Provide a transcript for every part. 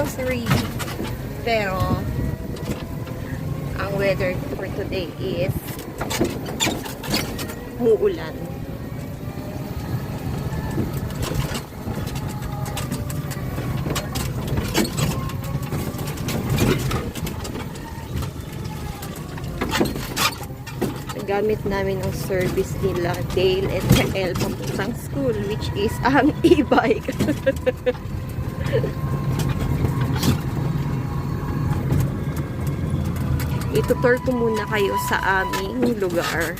grocery. Pero, ang weather for today is muulan. Gamit namin ang service nila Dale and Jael papuntang school, which is ang e-bike. Itutur ko muna kayo sa aming lugar.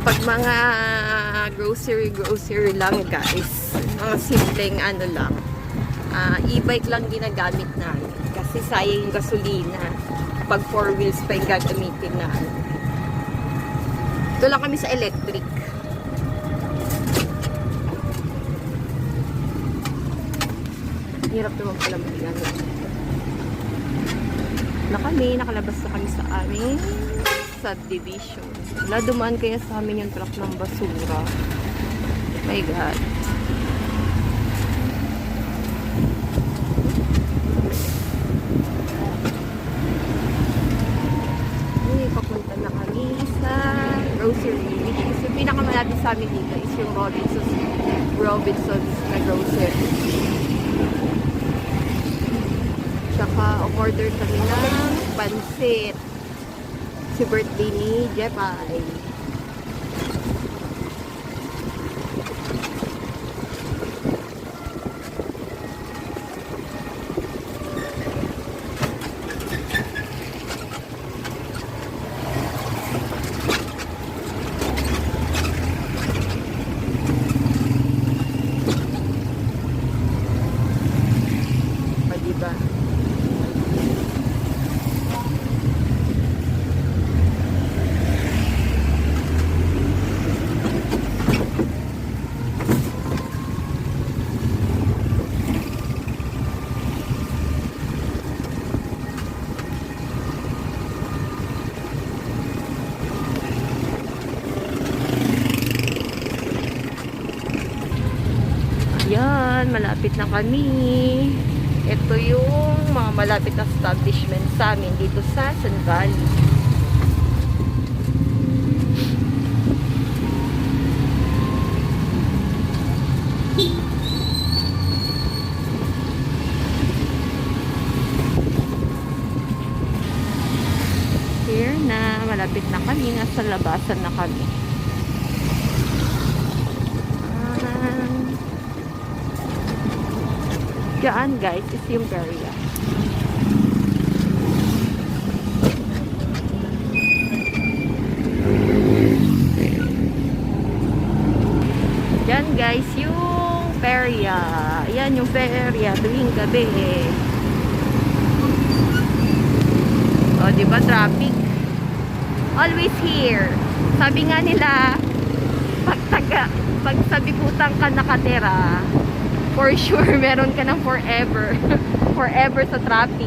Pag mga grocery lang guys, mga simpleng ano lang, e-bike lang ginagamit namin kasi sayang yung gasolina pag 4 wheels pa yung gagamitin na. Ito lang kami sa electric. Hirap naman pala mag-gamit. Nakalabas na kami sa aming subdivision. Wala, dumaan kaya sa amin yung truck ng basura. My God. Papunta na kami sa grocery, which is yung pinakamalapit sa amin dito is yung Robinson's na grocery. Tsaka order kami ng pansit. Si birthday ni Jepay. Diba? Yan, malapit na kami. Ito yung mga malapit na establishment sa amin dito sa Sun Valley. Here na, malapit na kami. Nasa labasan na kami. Diyan guys is yung area. Diyan guys yung Peria. Yan yung Peria tuwing gabi. O diba traffic? Always here. Sabi nga nila pag sabikutan ka nakatira, for sure, meron ka ng forever. Forever sa traffic.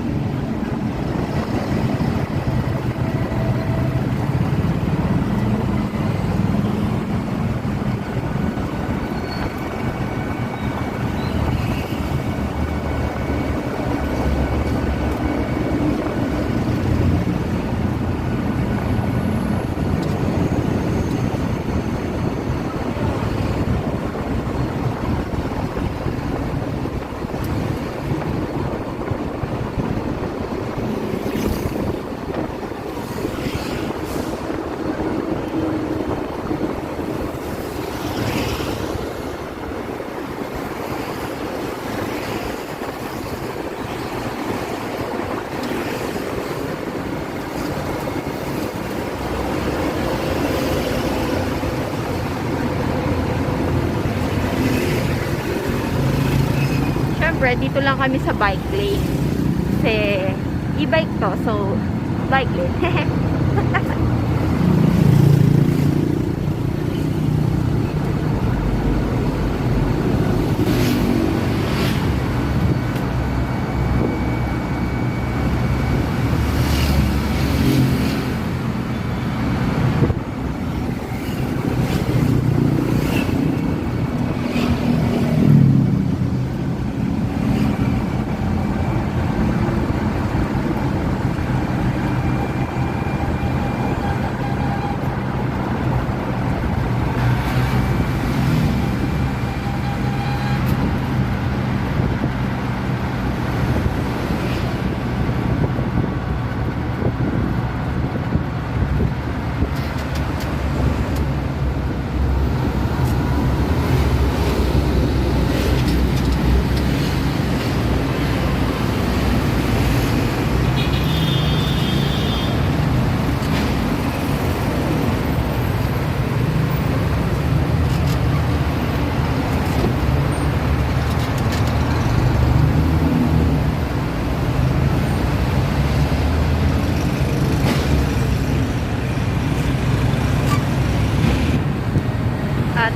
syempre, dito lang kami sa bike lane. Kasi, e-bike to. So, bike lane.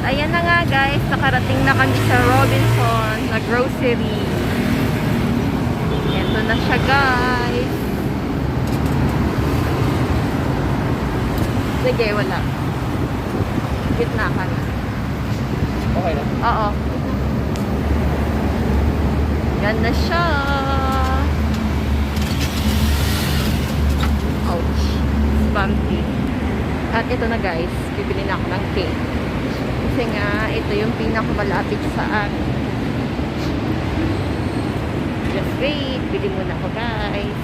ayan na nga guys, nakarating na kami sa Robinson na grocery. Ito na siya guys. Sige, wala. Gitna ka na. Okay na. Oo. Yan na siya. Ouch. Bumpy. At ito na guys, bibili na ako ng cake. Kasi nga, ito yung pinakamalapit sa akin. Just wait. Bili muna ako guys.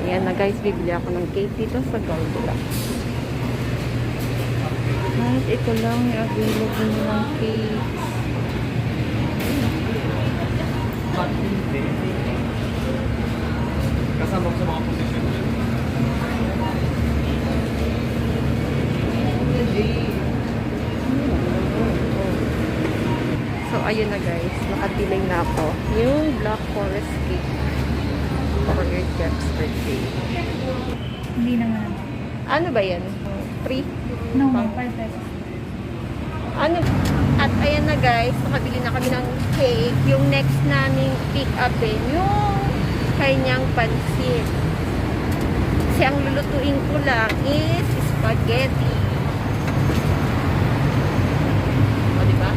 Ayan na guys, bibili ako ng cake dito sa Goldilocks. At ito lang yung available ng cake. Kasama ko sa mga position. So, ayun na guys. Nakatiling na ako. Yung Black Forest cake. For your Jeff's birthday. Hindi naman. Ano ba yan? Free? No, Pang- 5 pesos. Ano? At ayan na guys. Nakabili na kami ng cake. Yung next naming pick upin. Yung kanyang pansit. Kasi ang lulutuin ko lang is spaghetti. O, diba?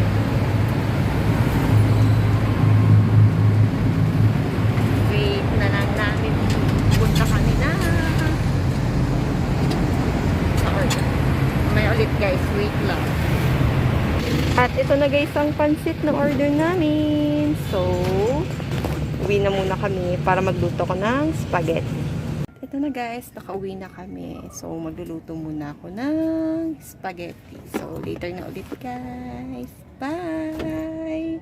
Wait na lang namin. Punta kami na. May ulit guys. Wait lang. At ito na guys ang pansit na order namin. So, uwi na muna kami para magluto ko ng spaghetti. Ito na guys, nakauwi na kami. So, magluluto muna ako ng spaghetti. So, later na ulit guys. Bye!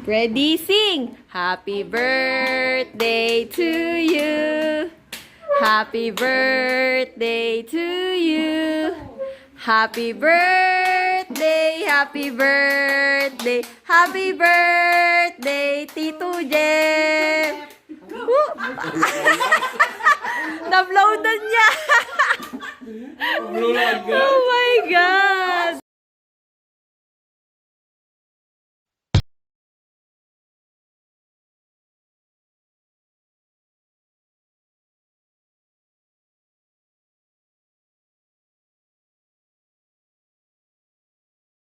Ready, sing! Happy birthday to you! Happy birthday to you! Happy birthday, happy birthday, happy birthday, Tito Jeff! Nabloadan niya! Blue lang.